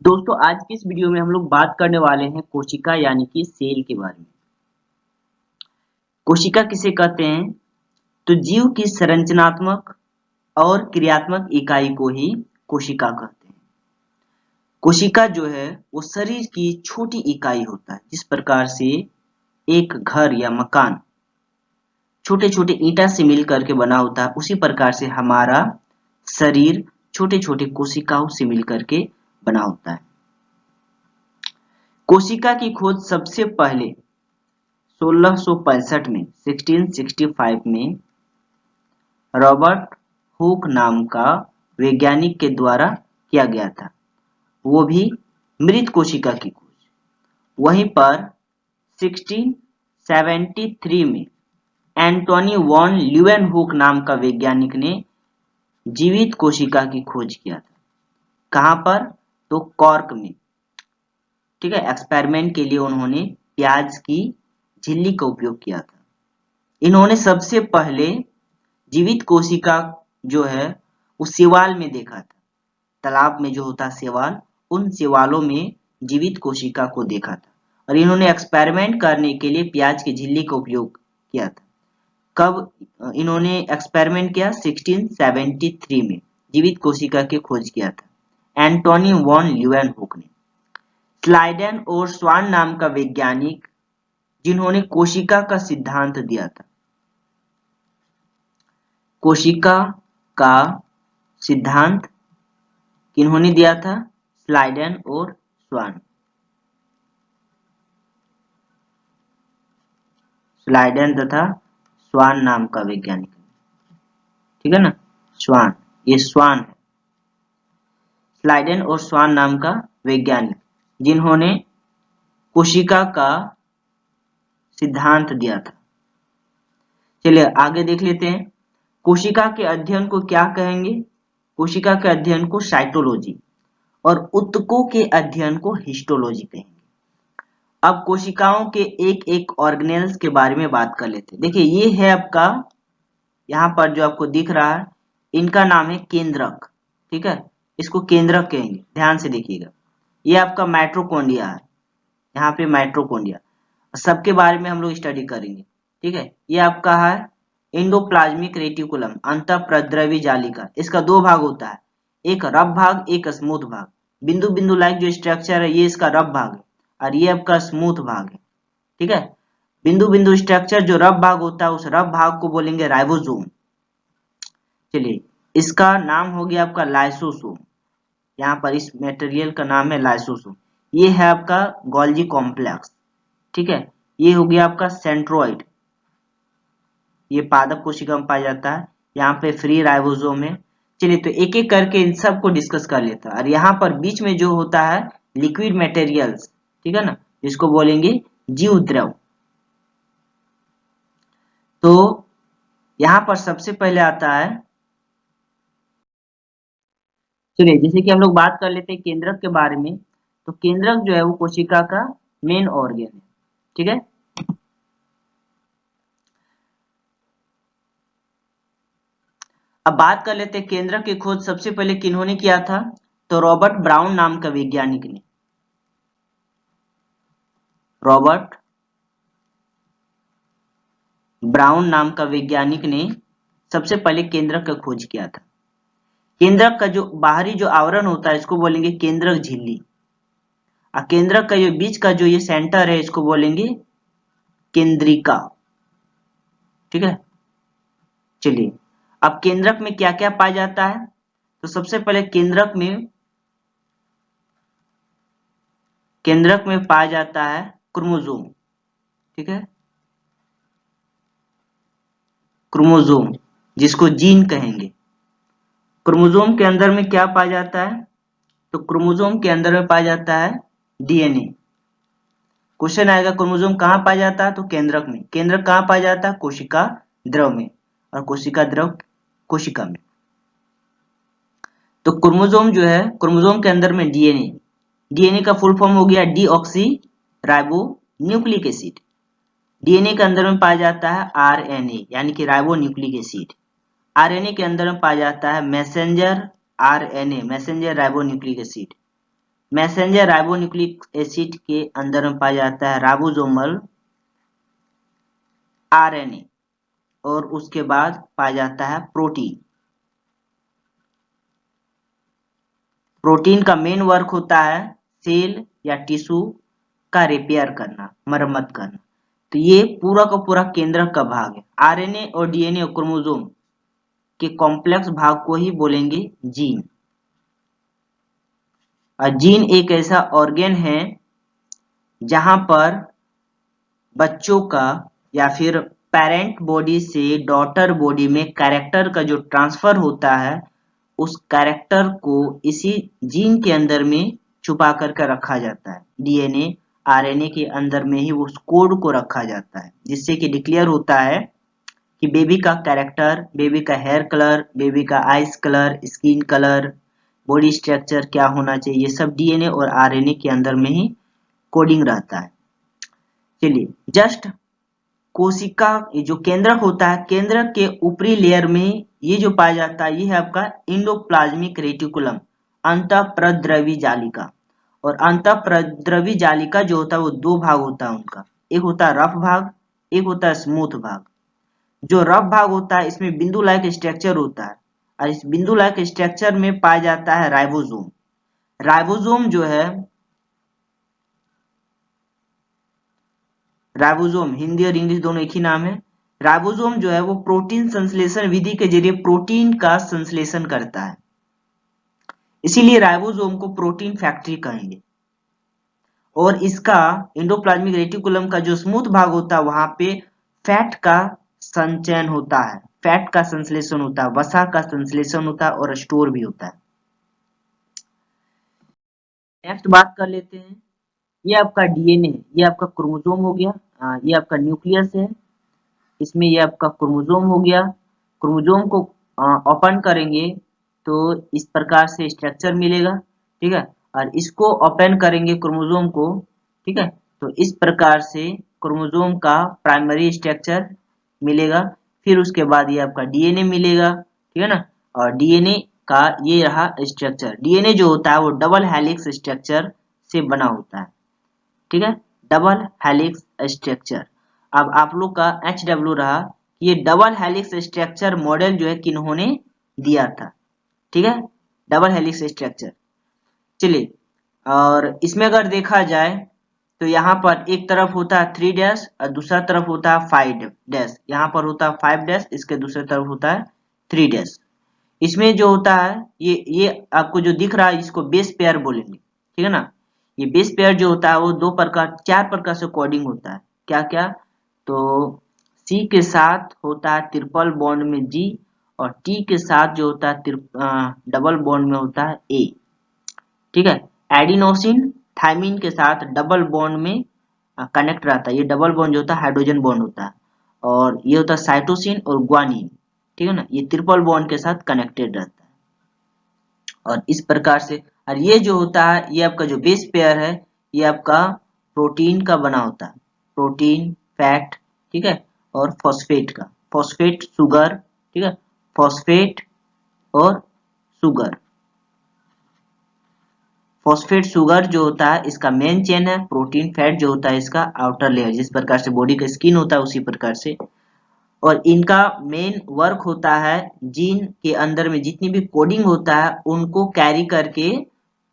दोस्तों आज की इस वीडियो में हम लोग बात करने वाले हैं कोशिका यानी कि सेल के बारे में। कोशिका किसे कहते हैं? तो जीव की संरचनात्मक और क्रियात्मक इकाई को ही कोशिका कहते हैं। कोशिका जो है वो शरीर की छोटी इकाई होता है। जिस प्रकार से एक घर या मकान छोटे छोटे ईंटा से मिल करके बना होता है, उसी प्रकार से हमारा शरीर छोटे छोटे कोशिकाओं से मिल करके बना होता है। कोशिका की खोज सबसे पहले 1665 में 1665 में रॉबर्ट हुक नाम का वैज्ञानिक के द्वारा किया गया था। वो भी मृत कोशिका की खोज। वहीं पर 1673 में एंटोनी वॉन ल्यूवेनहुक नाम का वैज्ञानिक ने जीवित कोशिका की खोज किया था। कहां पर? तो कॉर्क में। ठीक है, एक्सपेरिमेंट के लिए उन्होंने प्याज की झिल्ली का उपयोग किया था। इन्होंने सबसे पहले जीवित कोशिका जो है वो शैवाल में देखा था। तालाब में जो होता है शैवाल, उन शैवालों में जीवित कोशिका को देखा था और इन्होंने एक्सपेरिमेंट करने के लिए प्याज की झिल्ली का उपयोग किया था। कब इन्होंने एक्सपेरिमेंट किया? 1673 में जीवित कोशिका की खोज किया था एंटोनी वॉन ल्यूवेनहुक ने। स्लाइडेन और स्वान नाम का वैज्ञानिक जिन्होंने कोशिका का सिद्धांत दिया था। कोशिका का सिद्धांत किन्होंने दिया था? स्लाइडेन और स्वान। स्लाइडेन तथा स्वान नाम का वैज्ञानिक। ठीक है ना, स्वान, ये स्वान है। स्लाइडेन और स्वान नाम का वैज्ञानिक जिन्होंने कोशिका का सिद्धांत दिया था। चलिए आगे देख लेते हैं। कोशिका के अध्ययन को क्या कहेंगे? कोशिका के अध्ययन को साइटोलॉजी और ऊतकों के अध्ययन को हिस्टोलॉजी कहेंगे। अब कोशिकाओं के एक एक ऑर्गेनेल्स के बारे में बात कर लेते हैं। देखिए ये है आपका, यहाँ पर जो आपको दिख रहा है, इनका नाम है केंद्रक। ठीक है, इसको केंद्रक कहेंगे। ध्यान से देखिएगा, ये आपका माइटोकॉन्ड्रिया है। यहाँ पे माइटोकॉन्ड्रिया, सबके बारे में हम लोग स्टडी करेंगे। ठीक है, ये आपका है एंडोप्लाज्मिक रेटिकुलम, अंतःप्रद्रवी जालिका। इसका दो भाग होता है, एक रफ भाग, एक स्मूथ भाग। बिंदु बिंदु लाइक जो स्ट्रक्चर है ये इसका रफ भाग है और ये आपका स्मूथ भाग है। ठीक है, बिंदु बिंदु स्ट्रक्चर जो रफ भाग होता है उस रफ भाग को बोलेंगे राइबोसोम। चलिए, इसका नाम हो गया आपका लाइसोसोम। यहाँ पर इस मटेरियल का नाम है लाइसोसोम। ये है आपका गोल्जी कॉम्प्लेक्स। ठीक है, ये हो गया आपका सेंट्रोइड, ये पादप कोशिका में पाया जाता है। यहाँ पे फ्री राइबोसोम है। चलिए तो एक एक करके इन सब को डिस्कस कर लेता है। और यहाँ पर बीच में जो होता है लिक्विड मटेरियल्स, ठीक है ना, जिसको बोलेंगे जीव द्रव। तो यहाँ पर सबसे पहले आता है, चलिए जैसे कि हम लोग बात कर लेते हैं केंद्रक के बारे में। तो केंद्रक जो है वो कोशिका का मेन ऑर्गन है। ठीक है, अब बात कर लेते हैं केंद्रक की खोज सबसे पहले किन्होंने किया था? तो रॉबर्ट ब्राउन नाम का वैज्ञानिक ने। रॉबर्ट ब्राउन नाम का वैज्ञानिक ने सबसे पहले केंद्रक का खोज किया था। केंद्रक का जो बाहरी जो आवरण होता है इसको बोलेंगे केंद्रक झिल्ली, और केंद्रक का जो बीच का जो ये सेंटर है इसको बोलेंगे केंद्रिका। ठीक है, चलिए अब केंद्रक में क्या क्या पाया जाता है? तो सबसे पहले केंद्रक में पाया जाता है क्रोमोसोम। ठीक है, क्रोमोसोम जिसको जीन कहेंगे। क्रोमोसोम के अंदर में क्या पाया जाता है? तो क्रोमोसोम के अंदर में पाया जाता है डीएनए। क्वेश्चन आएगा क्रोमोसोम कहाँ पाया जाता है? तो केंद्रक में। केंद्रक कहाँ पाया जाता है? कोशिका द्रव में, और कोशिका द्रव कोशिका में। तो क्रोमोसोम जो है, क्रोमोसोम के अंदर में डीएनए, डीएनए का फुल फॉर्म हो गया deoxy ribo nucleic acid. DNA के अंदर में पाया जाता है आरएनए यानी कि राइबो न्यूक्लिक एसिड। आरएनए के अंदर में पाया जाता है messenger RNA, messenger ribo nucleic acid. Messenger ribonucleic acid के अंदर में पाया जाता है राइबोसोमल आरएनए, और उसके बाद पाया जाता है प्रोटीन। प्रोटीन का मेन वर्क होता है सेल या टिश्यू का रिपेयर करना, मरम्मत करना। तो ये पूरा का पूरा केंद्रक का भाग है। आरएनए और डीएनए और क्रोमोसोम के कॉम्प्लेक्स भाग को ही बोलेंगे जीन। और जीन एक ऐसा ऑर्गेन है जहां पर बच्चों का या फिर पेरेंट बॉडी से डॉटर बॉडी में कैरेक्टर का जो ट्रांसफर होता है, उस कैरेक्टर को इसी जीन के अंदर में छुपा करके रखा जाता है। डीएनए आरएनए के अंदर में ही उस कोड को रखा जाता है, जिससे कि डिक्लेयर होता है कि बेबी का कैरेक्टर, बेबी का हेयर कलर, बेबी का eyes colour, skin colour, body structure क्या होना चाहिए, ये सब डीएनए और आरएनए के अंदर में ही कोडिंग रहता है। चलिए, जस्ट कोशिका ये जो केंद्रक होता है, केंद्रक के ऊपरी लेयर में ये जो पाया जाता है, ये है आपका इंडोप्लाज्मिक रेटिकुलम, अंतःप्रद्रवी जालिका। और अंतःप्रद्रवी जालिका जो होता है वो दो भाग होता है उनका, एक होता है रफ भाग, एक होता है स्मूथ भाग। जो रफ भाग होता है इसमें बिंदु लाइक स्ट्रक्चर होता है, और इस बिंदु लाइक स्ट्रक्चर में पाया जाता है राइबोसोम। राइबोसोम जो है, राइबोसोम हिंदी और इंग्लिश दोनों एक ही नाम है। राइबोसोम जो है वो प्रोटीन संश्लेषण विधि के जरिए प्रोटीन का संश्लेषण करता है, इसीलिए राइबोसोम को प्रोटीन फैक्ट्री कहेंगे। और इसका इंडोप्लाज्मिक रेटिकुलम का जो स्मूथ भाग होता है वहां पे फैट का संचयन होता है, फैट का संश्लेषण होता है, वसा का संश्लेषण होता है और स्टोर भी होता है। नेक्स्ट बात कर लेते हैं, ये आपका डीएनए, ये आपका क्रोमोसोम हो गया, ये आपका न्यूक्लियस है, इसमें ये आपका क्रोमोसोम हो गया। क्रोमोसोम को ओपन करेंगे तो इस प्रकार से स्ट्रक्चर मिलेगा, ठीक है। और इसको ओपन करेंगे क्रोमोसोम को, ठीक है, तो इस प्रकार से क्रोमोसोम का प्राइमरी स्ट्रक्चर मिलेगा। फिर उसके बाद ये आपका डीएनए मिलेगा, ठीक है ना। और डीएनए का ये रहा स्ट्रक्चर। डीएनए जो होता है वो डबल हेलिक्स स्ट्रक्चर से बना होता है, ठीक है, डबल हेलिक्स स्ट्रक्चर। अब आप लोग का HW रहा, ये डबल हेलिक्स स्ट्रक्चर मॉडल जो है किन्होंने दिया था, ठीक है, डबल हेलिक्स स्ट्रक्चर। चलिए, और इसमें अगर देखा जाए तो यहाँ पर एक तरफ होता है 3 डैश और दूसरा तरफ होता है 5 डैश। यहाँ पर होता है 5 डैश, इसके दूसरे तरफ होता है 3 डैश। इसमें जो होता है ये आपको जो दिख रहा है इसको बेस पेयर बोलेंगे, ठीक है ना। ये बेस पेयर जो होता है वो चार प्रकार से कोडिंग होता है। क्या क्या? तो सी के साथ होता है ट्रिपल बॉन्ड में जी, और टी के साथ जो होता है डबल बॉन्ड में होता है ए, ठीक है। एडिनोसिन थायमिन के साथ डबल बॉन्ड में कनेक्ट रहता है। ये डबल बॉन्ड जो होता है हाइड्रोजन बॉन्ड होता है। और ये होता है साइटोसिन और ग्वानिन, ठीक है ना, ये ट्रिपल बॉन्ड के साथ कनेक्टेड रहता है। और इस प्रकार से, और ये जो होता है ये आपका जो बेस पेयर है ये आपका प्रोटीन का बना होता है, प्रोटीन, फैट, ठीक है, और फॉस्फेट का, फॉस्फेट शुगर, ठीक है, फॉस्फेट और शुगर। फॉस्फेट शुगर जो होता है इसका मेन चेन है, प्रोटीन फैट जो होता है इसका आउटर लेयर, जिस प्रकार से बॉडी का स्किन होता है उसी प्रकार से। और इनका मेन वर्क होता है जीन के अंदर में जितनी भी कोडिंग होता है उनको कैरी करके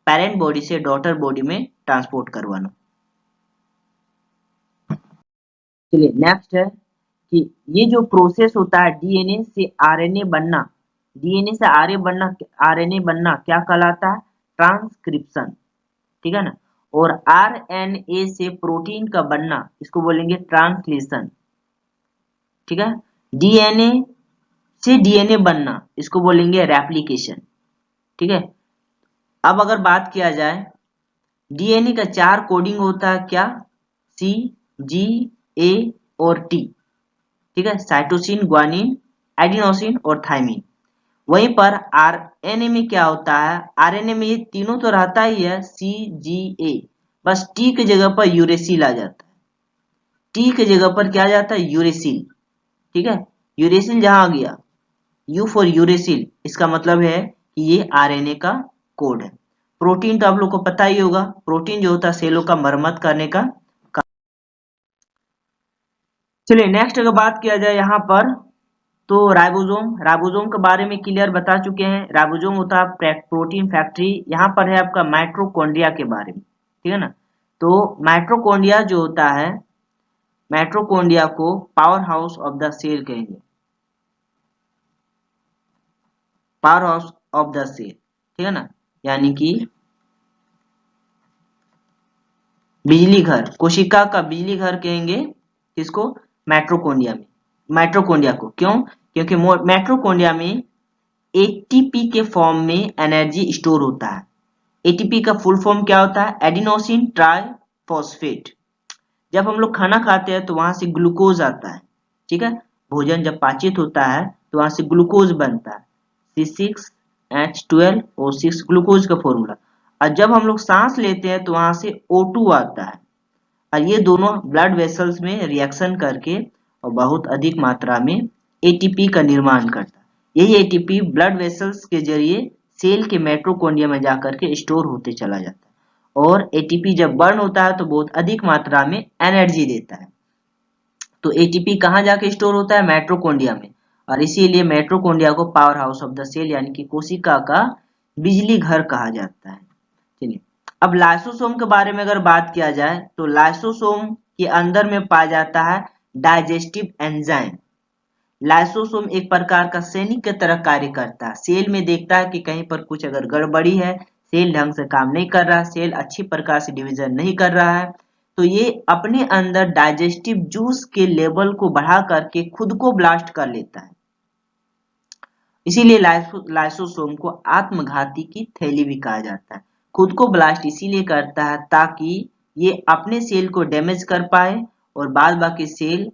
पेरेंट बॉडी से डॉटर बॉडी में ट्रांसपोर्ट करवाना। चलिए, नेक्स्ट है कि ये जो प्रोसेस होता है डीएनए से आरएनए बनना, डीएनए से आरएनए बनना क्या कहलाता है? ट्रांसक्रिप्शन, ठीक है ना। और आरएनए से प्रोटीन का बनना इसको बोलेंगे ट्रांसलेशन, ठीक है। डीएनए से डीएनए बनना इसको बोलेंगे रेप्लिकेशन, ठीक है। अब अगर बात किया जाए डीएनए का 4 कोडिंग होता है, क्या? सी, जी, ए और टी, ठीक है, साइटोसिन, ग्वानिन, एडिनोसिन और थायमिन। वहीं पर आरएनए में क्या होता है? आरएनए में ये तीनों तो रहता ही है, सी, जी, ए, बस टी की जगह पर यूरेसिल आ जाता है। टी की जगह पर क्या आ जाता है? यूरेसिल, ठीक है। यूरेसिल जहां आ गया, यू फॉर यूरेसिल, इसका मतलब है कि ये आरएनए का कोड है। प्रोटीन तो आप लोग को पता ही होगा, प्रोटीन जो होता है सेलों का मरम्मत करने का। चलिए नेक्स्ट अगर बात किया जाए यहाँ पर, तो राइबोसोम, राइबोसोम के बारे में क्लियर बता चुके हैं। राइबोसोम होता है प्रोटीन फैक्ट्री। यहाँ पर है आपका माइटोकॉन्ड्रिया के बारे में, ठीक है ना। तो माइटोकॉन्ड्रिया जो होता है, माइटोकॉन्ड्रिया को power house of the cell कहेंगे, power house of the cell, ठीक है ना। यानी कि बिजली घर, कोशिका का बिजली घर कहेंगे किसको, माइटोकॉन्ड्रिया में, माइटोकॉन्ड्रिया को। क्यों? क्योंकि माइटोकॉन्ड्रिया में एटीपी के फॉर्म में एनर्जी स्टोर होता है। एटीपी का फुल फॉर्म क्या होता है, एडिनोसिन ट्राइफॉस्फेट। जब हम लोग खाना खाते हैं तो वहां से ग्लूकोज आता है, ठीक है। भोजन जब पाचित होता है तो वहां से ग्लूकोज बनता है, C6H12O6 ग्लूकोज का फॉर्मूला। और जब हम लोग सांस लेते हैं तो वहां से O2 आता है, और ये दोनों ब्लड वेसल्स में रिएक्शन करके और बहुत अधिक मात्रा में एटीपी का निर्माण करता है। यही एटीपी ब्लड वेसल्स के जरिए सेल के माइटोकॉन्ड्रिया में जाकर के स्टोर होते चला जाता है। और एटीपी जब बर्न होता है तो बहुत अधिक मात्रा में एनर्जी देता है। तो एटीपी कहाँ जाके स्टोर होता है, माइटोकॉन्ड्रिया में। और इसीलिए माइटोकॉन्ड्रिया को power house of the cell यानी कि कोशिका का बिजली घर कहा जाता है। चलिए अब लाइसोसोम के बारे में अगर बात किया जाए तो लाइसोसोम के अंदर में पाया जाता है डाइजेस्टिव एंजाइम। लाइसोसोम एक प्रकार का सैनिक की तरह कार्य करता है। सेल में देखता है कि कहीं पर कुछ अगर गड़बड़ी है, सेल ढंग से काम नहीं कर रहा, सेल अच्छी प्रकार से डिवीजन नहीं कर रहा है, तो ये अपने अंदर डाइजेस्टिव जूस के लेवल को बढ़ा करके खुद को ब्लास्ट कर लेता है। इसीलिए लाइसोसोम को आत्मघाती की थैली भी कहा जाता है। खुद को ब्लास्ट इसीलिए करता है ताकि ये अपने सेल को डैमेज कर पाए और बाद बाकी सेल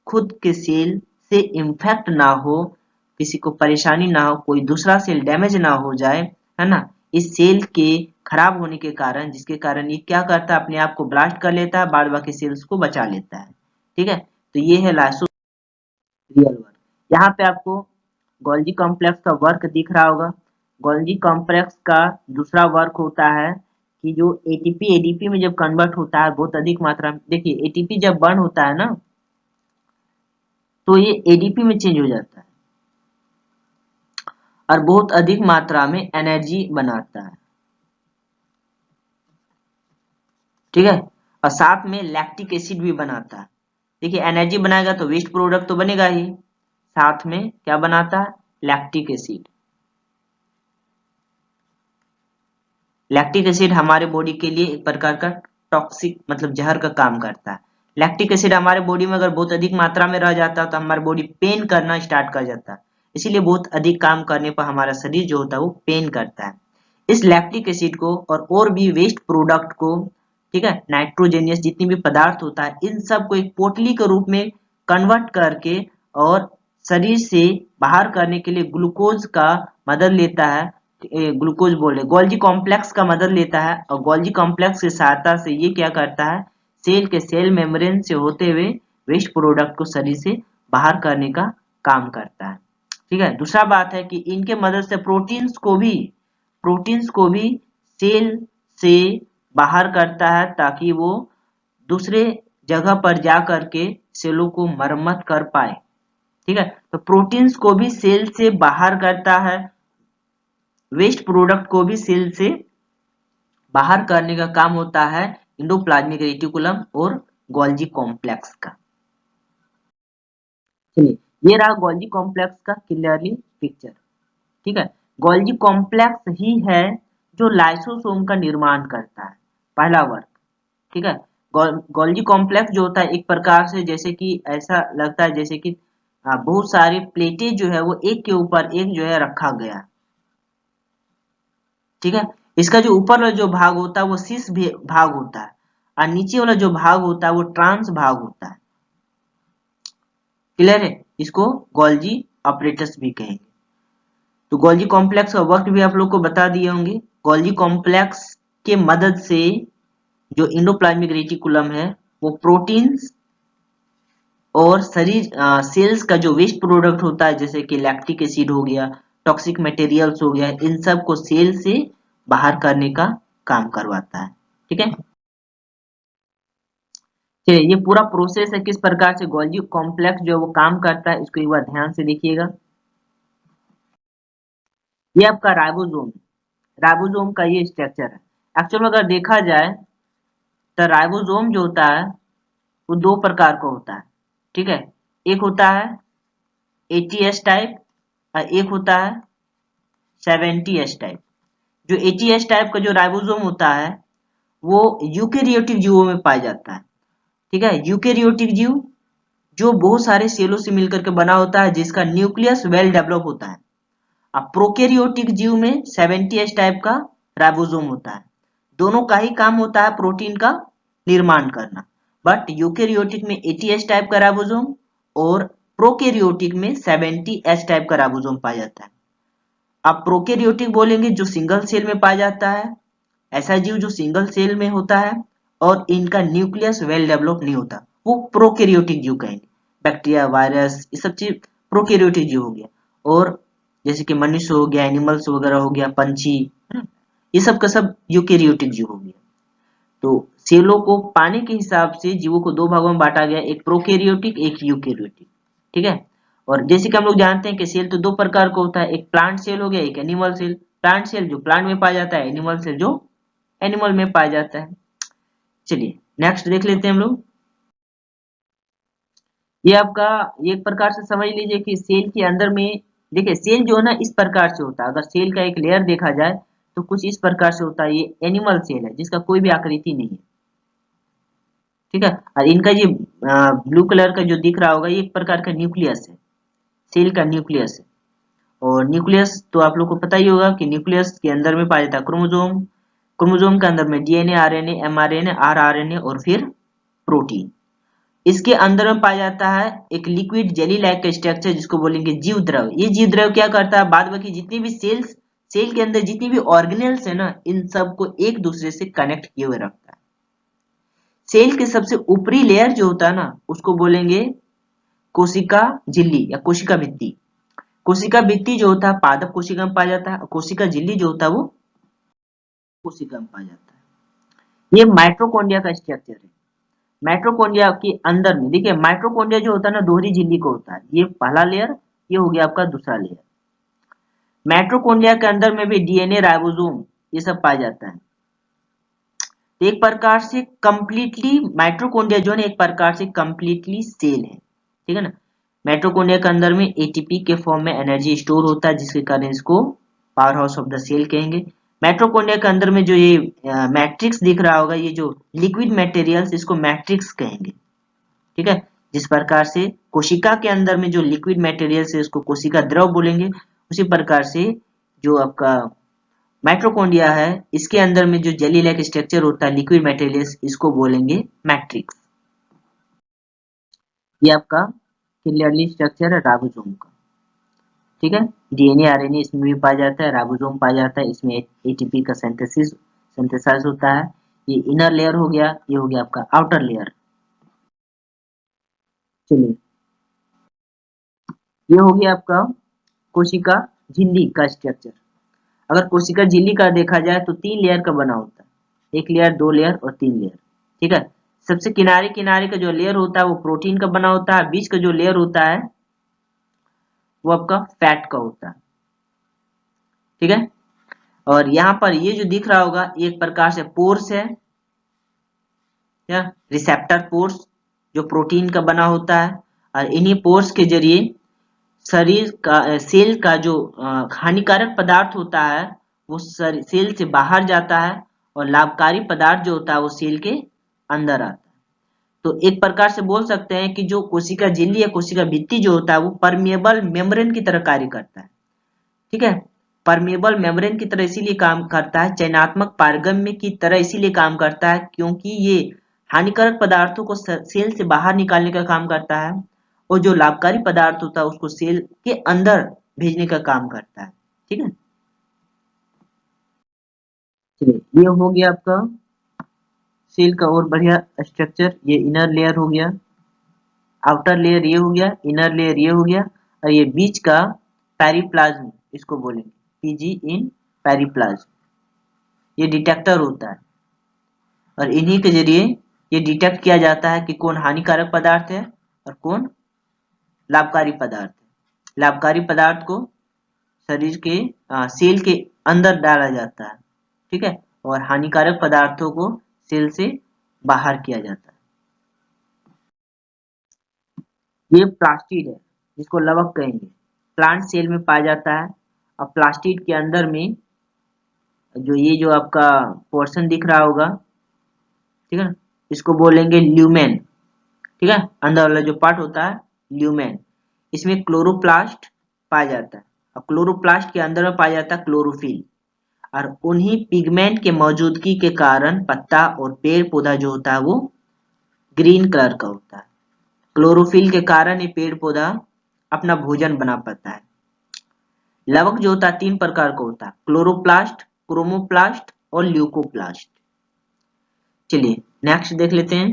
खुद के सेल से इन्फेक्ट ना हो, किसी को परेशानी ना हो, कोई दूसरा सेल डैमेज ना हो जाए, है ना। इस सेल के खराब होने के कारण, जिसके कारण ये क्या करता है, अपने आप को ब्लास्ट कर लेता है, बाद बाकी सेल्स को बचा लेता है, ठीक है। तो ये है लाइसो रियल वर्क। यहाँ पे आपको गोल्जी कॉम्प्लेक्स का वर्क दिख रहा होगा। गोल्जी कॉम्प्लेक्स का दूसरा वर्क होता है कि जो एटीपी एडीपी में जब कन्वर्ट होता है बहुत अधिक मात्रा में, देखिए एटीपी जब बर्न होता है ना तो ये एडीपी में चेंज हो जाता है और बहुत अधिक मात्रा में एनर्जी बनाता है, ठीक है। और साथ में लैक्टिक एसिड भी बनाता है। देखिए एनर्जी बनाएगा तो वेस्ट प्रोडक्ट तो बनेगा ही, साथ में क्या बनाता है, लैक्टिक एसिड। लैक्टिक एसिड हमारे बॉडी के लिए एक प्रकार का टॉक्सिक मतलब जहर का काम करता है। लैक्टिक एसिड हमारे बॉडी में अगर बहुत अधिक मात्रा में रह जाता है तो हमारी बॉडी पेन करना स्टार्ट कर जाता है। इसीलिए बहुत अधिक काम करने पर हमारा शरीर जो होता है वो पेन करता है। इस लैक्टिक एसिड को और भी वेस्ट प्रोडक्ट को, ठीक है, नाइट्रोजेनियस जितनी भी पदार्थ होता है इन सब को एक पोटली के रूप में कन्वर्ट करके और शरीर से बाहर करने के लिए ग्लूकोज का मदद लेता है, ग्लूकोज बोले गोल्जी कॉम्प्लेक्स का मदद लेता है। और गोल्जी कॉम्प्लेक्स की सहायता से ये क्या करता है, सेल के सेल मेम्ब्रेन से होते हुए वेस्ट प्रोडक्ट को शरीर से बाहर करने का काम करता है, ठीक है। दूसरा बात है कि इनके मदद से प्रोटीन्स को भी सेल से बाहर करता है ताकि वो दूसरे जगह पर जा करके सेलों को मरम्मत कर पाए, ठीक है। तो प्रोटीन्स को भी सेल से बाहर करता है, वेस्ट प्रोडक्ट को भी सेल से बाहर करने का काम होता है एंडोप्लाज्मिक रेटिकुलम और गोल्जी कॉम्प्लेक्स का। चलिए ये रहा गोल्जी कॉम्प्लेक्स का क्लियरली पिक्चर, ठीक है। गोल्जी कॉम्प्लेक्स ही है जो लाइसोसोम का निर्माण करता है, पहला वर्क, ठीक है। गोल्जी कॉम्प्लेक्स जो होता है एक प्रकार से जैसे कि ऐसा लगता है जैसे कि बहुत सारी प्लेटें जो है वो एक के ऊपर एक जो है रखा गया, ठीक है। इसका जो ऊपर वाला जो भाग होता है वो सिस भाग होता है और नीचे वाला जो भाग होता है वो ट्रांस भाग होता है, क्लियर है। इसको गोल्जी ऑपरेटर्स भी कहेंगे। तो गोल्जी कॉम्प्लेक्स का वक्त भी आप लोग को बता दिए होंगे। गोल्जी कॉम्प्लेक्स के मदद से जो एंडोप्लाज्मिक रेटिकुलम है वो प्रोटीन्स और शरीर सेल्स का जो वेस्ट प्रोडक्ट होता है जैसे कि लैक्टिक एसिड हो गया, टॉक्सिक मटेरियल्स हो गया, इन सब को सेल से बाहर करने का काम करवाता है। ठीक है, चलिए ये पूरा प्रोसेस है किस प्रकार से गोल्गी कॉम्प्लेक्स जो है वो काम करता है, इसको एक बार ध्यान से देखिएगा। ये आपका राइबोसोम, राइबोसोम का ये स्ट्रक्चर है। एक्चुअल में अगर देखा जाए तो राइबोसोम जो होता है वो दो प्रकार का होता है। ठीक है, एक होता है 80S टाइप और एक होता है 70S टाइप। जो 80S टाइप का जो राइबोसोम होता है वो यूकेरियोटिक जीवों में पाया जाता है। ठीक है, यूकेरियोटिक जीव जो बहुत सारे सेलों से मिलकर के बना होता है, जिसका न्यूक्लियस वेल डेवलप होता है। अब प्रोकैरियोटिक जीव में 70S टाइप का राइबोसोम होता है। दोनों का ही काम होता है प्रोटीन का निर्माण करना, बट यूकेरियोटिक में 80S टाइप का राइबोसोम और प्रोकैरियोटिक में 70S टाइप का राइबोसोम पाया जाता है। अब प्रोकैरियोटिक बोलेंगे जो सिंगल सेल में पाया जाता है, ऐसा जीव जो सिंगल सेल में होता है और इनका न्यूक्लियस वेल डेवलप नहीं होता, वो प्रोकैरियोटिक जीव कहेंगे। बैक्टीरिया, वायरस, ये सब चीज प्रोकैरियोटिक जीव हो गया। और जैसे कि मनुष्य हो गया, एनिमल्स वगैरह हो गया, पंछी, है ना, ये सब का सब यूकेरियोटिक जीव हो गया। तो सेलों को पाने के हिसाब से जीवों को दो भागों में बांटा गया, एक प्रोकैरियोटिक एक यूकेरियोटिक। ठीक है, और जैसे कि हम लोग जानते हैं कि सेल तो दो प्रकार का होता है, एक प्लांट सेल हो गया, एक एनिमल सेल। प्लांट सेल जो प्लांट में पाया जाता है, एनिमल सेल जो एनिमल में पाया जाता है। चलिए नेक्स्ट देख लेते हैं हम लोग। ये आपका एक प्रकार से समझ लीजिए कि सेल के अंदर में, देखिए सेल जो है ना इस प्रकार से होता है। अगर सेल का एक लेयर देखा जाए तो कुछ इस प्रकार से होता है। ये एनिमल सेल है जिसका कोई भी आकृति नहीं है। ठीक है, और इनका ये ब्लू कलर का जो दिख रहा होगा ये एक प्रकार का न्यूक्लियस है, सेल का न्यूक्लियस है। और न्यूक्लियस तो आप लोग को पता ही होगा कि न्यूक्लियस के अंदर में पाया जाता है क्रोमोसोम, क्रोमोसोम के अंदर में डीएनए, आरएनए, एमआरएनए, आरआरएनए और फिर प्रोटीन। इसके अंदर में पाया जाता है एक लिक्विड जेली लाइक का स्ट्रक्चर जिसको बोलेंगे जीव द्रव। ये जीव द्रव क्या करता है, बाद बाकी जितनी भी सेल्स, सेल के अंदर जितनी भी ऑर्गेनेल्स है ना, इन सबको एक दूसरे से कनेक्ट किए हुए रखता है। सेल के सबसे ऊपरी लेयर जो होता है ना उसको बोलेंगे कोशिका झिल्ली या कोशिका भित्ति। कोशिका भित्ति जो होता है पादप कोशिका में पाया जाता है, और कोशिका झिल्ली जो होता है वो कोशिका में पाया जाता है। ये माइटोकॉन्ड्रिया का स्ट्रक्चर है। माइटोकॉन्ड्रिया के अंदर में देखिए, माइटोकॉन्ड्रिया जो होता है ना दोहरी झिल्ली को होता है। ये पहला लेयर, ये हो गया आपका दूसरा लेयर। माइटोकॉन्ड्रिया के अंदर में भी डीएनए, राइबोसोम, ये सब पाया जाता है। एक प्रकार से कंप्लीटली माइटोकॉन्ड्रिया जो है एक प्रकार से कंप्लीटली सेल है। ठीक है ना, माइटोकॉन्ड्रिया के अंदर में एटीपी के फॉर्म में एनर्जी स्टोर होता है, जिसके कारण इसको power house of the cell कहेंगे। माइटोकॉन्ड्रिया के अंदर में जो ये मैट्रिक्स दिख रहा होगा, ये जो लिक्विड मटेरियल्स, इसको मैट्रिक्स कहेंगे। ठीक है, जिस प्रकार से कोशिका के अंदर में जो लिक्विड मटेरियल्स है उसको कोशिका द्रव बोलेंगे, उसी प्रकार से जो आपका माइटोकॉन्ड्रिया है इसके अंदर में जो जेली लाइक स्ट्रक्चर होता है लिक्विड मटेरियल्स, इसको बोलेंगे मैट्रिक्स। ये आपका क्लियरली स्ट्रक्चर है राइबोसोम का। ठीक है, डीएनए, आरएनए इसमें भी पाया जाता है, राइबोसोम पाया जाता है, इसमें एटीपी का सिंथेसाइज होता है। ये इनर लेयर हो गया, ये हो गया आपका आउटर लेयर। चलिए, ये हो गया आपका कोशिका झिल्ली का स्ट्रक्चर। अगर कोशिका झिल्ली का देखा जाए तो तीन लेयर का बना होता है, एक लेयर, दो लेयर और तीन लेयर। ठीक है, सबसे किनारे किनारे का जो लेयर होता है वो प्रोटीन का बना होता है, बीच का जो लेयर होता है वो आपका फैट का होता है। ठीक है, और यहाँ पर ये जो दिख रहा होगा एक प्रकार से पोर्स है, या रिसेप्टर पोर्स, जो प्रोटीन का बना होता है। और इन्हीं पोर्स के जरिए शरीर का सेल का जो हानिकारक पदार्थ होता है वो सेल से बाहर जाता है, और लाभकारी पदार्थ जो होता है वो सेल के अंदर आता है। तो एक प्रकार से बोल सकते हैं कि जो कोशिका झिल्ली या कोशिका भित्ति जो होता है वो परमिएबल मेम्ब्रेन की तरह कार्य करता है। ठीक है, परमिएबल मेम्ब्रेन की तरह इसीलिए काम करता है, चयनात्मक पारगम्य की तरह इसीलिए काम करता है क्योंकि ये हानिकारक पदार्थों को सेल से बाहर निकालने का काम करता है, और जो लाभकारी पदार्थ होता है उसको सेल के अंदर भेजने का काम करता है। ठीक है, चलिए ये हो गया आपका सेल का और बढ़िया स्ट्रक्चर। ये इनर लेयर हो गया, आउटर लेयर ये हो गया, इनर लेयर ये हो गया, और ये बीच का पेरिप्लाज्म इसको बोलेंगे, पीजी इन पेरिप्लाज्म। ये डिटेक्टर होता है और इन्हीं के जरिए ये डिटेक्ट किया जाता है कि कौन हानिकारक पदार्थ है और कौन लाभकारी पदार्थ है। लाभकारी पदार्थ को शरीर के सेल के अंदर डाला जाता है, ठीक है, और हानिकारक पदार्थों को सेल से बाहर किया जाता है। ये प्लास्टिड है जिसको लवक कहेंगे, प्लांट सेल में पाया जाता है। और प्लास्टिड के अंदर में जो ये जो आपका पोर्शन दिख रहा होगा, ठीक है ना, इसको बोलेंगे ल्यूमेन, ठीक है, अंदर वाला जो पार्ट होता है ल्यूमेन। इसमें क्लोरोप्लास्ट पाया जाता है और क्लोरोप्लास्ट के अंदर में पाया जाता है क्लोरोफिल। और उन्हीं पिगमेंट के मौजूदगी के कारण पत्ता और पेड़ पौधा जो होता है वो ग्रीन कलर का होता है। क्लोरोफिल के कारण ये पेड़ पौधा अपना भोजन बना पाता है। लवक जो होता है 3 प्रकार का होता है, क्लोरोप्लास्ट, क्रोमोप्लास्ट और ल्यूकोप्लास्ट। चलिए नेक्स्ट देख लेते हैं।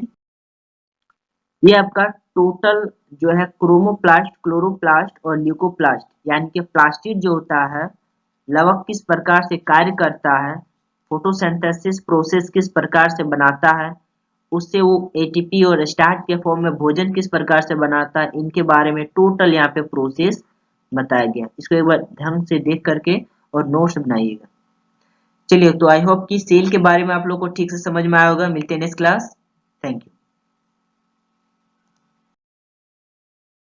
ये आपका टोटल जो है क्रोमोप्लास्ट, क्लोरोप्लास्ट और ल्यूकोप्लास्ट यानी कि प्लास्टिड जो होता है लवक किस प्रकार से कार्य करता है, फोटोसिंथेसिस प्रोसेस किस प्रकार से बनाता है, उससे वो एटीपी और स्टार्च के फॉर्म में भोजन किस प्रकार से बनाता है, इनके बारे में टोटल यहाँ पे प्रोसेस बताया गया। इसको एक बार ढंग से देख करके और नोट्स बनाइएगा। चलिए, तो आई होप कि सेल के बारे में आप लोग को ठीक से समझ में आया होगा। मिलते हैं नेक्स्ट क्लास। Thank you.